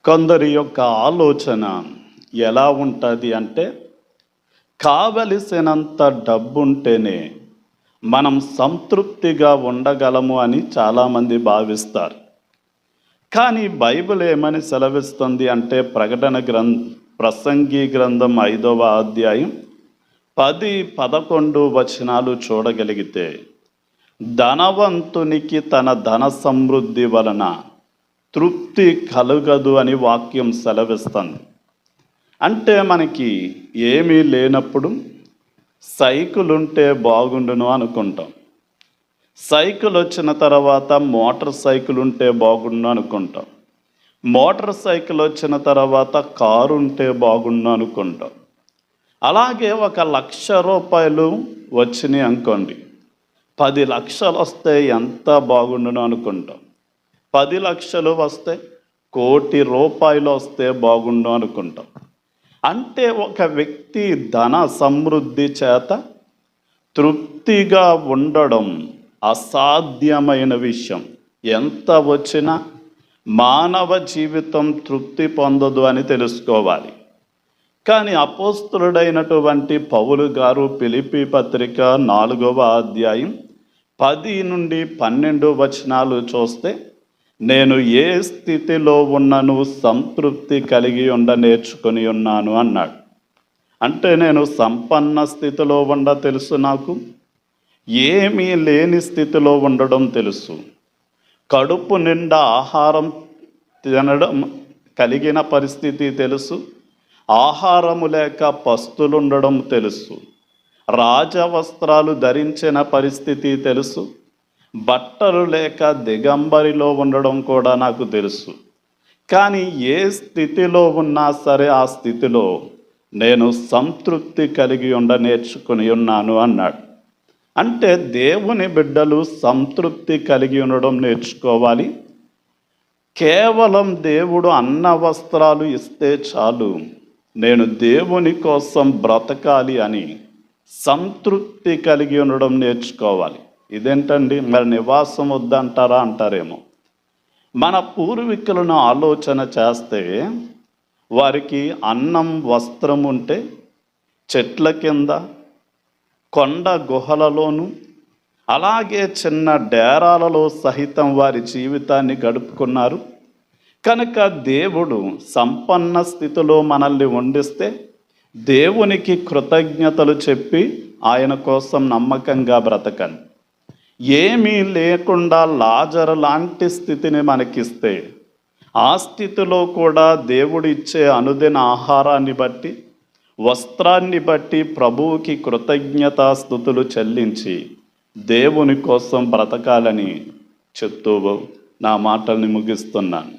కొందరి యొక్క ఆలోచన ఎలా ఉంటుంది అంటే, కావలసినంత డబ్బుంటేనే మనం సంతృప్తిగా ఉండగలము అని చాలామంది భావిస్తారు. కానీ బైబిల్ ఏమని సెలవిస్తుంది అంటే, ప్రసంగి గ్రంథం 5వ అధ్యాయం 10-11 వచనాలు చూడగలిగితే, ధనవంతునికి తన ధన సమృద్ధి వలన తృప్తి కలుగదు అని వాక్యం సెలవిస్తుంది. అంటే మనకి ఏమీ లేనప్పుడు సైకిల్ ఉంటే బాగుండును అనుకుంటాం. సైకిల్ వచ్చిన తర్వాత మోటార్ సైకిల్ ఉంటే బాగుండు అనుకుంటాం. మోటార్ సైకిల్ వచ్చిన తర్వాత కారు ఉంటే బాగుండు అనుకుంటాం. అలాగే 1,00,000 రూపాయలు వచ్చినాయి అనుకోండి, 10 లక్షలు వస్తే ఎంత బాగుండును అనుకుంటాం. 10 లక్షలు వస్తే 1,00,00,000 రూపాయలు వస్తే బాగుండు అనుకుంటాం. అంటే ఒక వ్యక్తి ధన సమృద్ధి చేత తృప్తిగా ఉండడం అసాధ్యమైన విషయం. ఎంత వచ్చినా మానవ జీవితం తృప్తి పొందదు అని తెలుసుకోవాలి. కానీ అపోస్తలుడైనటువంటి పౌలు గారు ఫిలిప్పీ పత్రిక 4వ అధ్యాయం 10-12 వచనాలు చూస్తే, నేను ఏ స్థితిలో ఉన్నను సంతృప్తి కలిగి నేర్చుకొని ఉన్నాను అన్నాడు. అంటే నేను సంపన్న స్థితిలో తెలుసు, నాకు ఏమీ లేని స్థితిలో ఉండడం తెలుసు. కడుపు నిండా ఆహారం తినడం కలిగిన పరిస్థితి తెలుసు. ఆహారము లేక పస్తులుండడం తెలుసు. రాజవస్త్రాలు ధరించిన పరిస్థితి తెలుసు. బట్టలు లేక దిగంబరిలో ఉండడం కూడా నాకు తెలుసు. కానీ ఏ స్థితిలో ఉన్నా సరే ఆ స్థితిలో నేను సంతృప్తి కలిగి నేర్చుకుని ఉన్నాను అన్నాడు. అంటే దేవుని బిడ్డలు సంతృప్తి కలిగి ఉండడం నేర్చుకోవాలి. కేవలం దేవుడు అన్న వస్త్రాలు ఇస్తే చాలు, నేను దేవుని కోసం బ్రతకాలి అని సంతృప్తి కలిగి ఉండడం నేర్చుకోవాలి. ఇదేంటండి, మరి నివాసం వద్దంటారా అంటారేమో. మన పూర్వీకులను ఆలోచన చేస్తే, వారికి అన్నం వస్త్రం ఉంటే చెట్ల కింద, కొండ గుహలలోను, అలాగే చిన్న డేరాలలో సహితం వారి జీవితాన్ని గడుపుకున్నారు. కనుక దేవుడు సంపన్న స్థితిలో మనల్ని వండిస్తే దేవునికి కృతజ్ఞతలు చెప్పి ఆయన కోసం నమ్మకంగా బ్రతకండి. ఏమీ లేకుండా లాజరు లాంటి స్థితిని మనకిస్తే, ఆ స్థితిలో కూడా దేవుడు ఇచ్చే అనుదిన ఆహారాన్ని బట్టి, వస్త్రాన్ని బట్టి ప్రభువుకి కృతజ్ఞతాస్తుతులు చెల్లించి దేవుని కోసం బ్రతకాలని చెప్తూ నా మాటల్ని ముగిస్తున్నాను.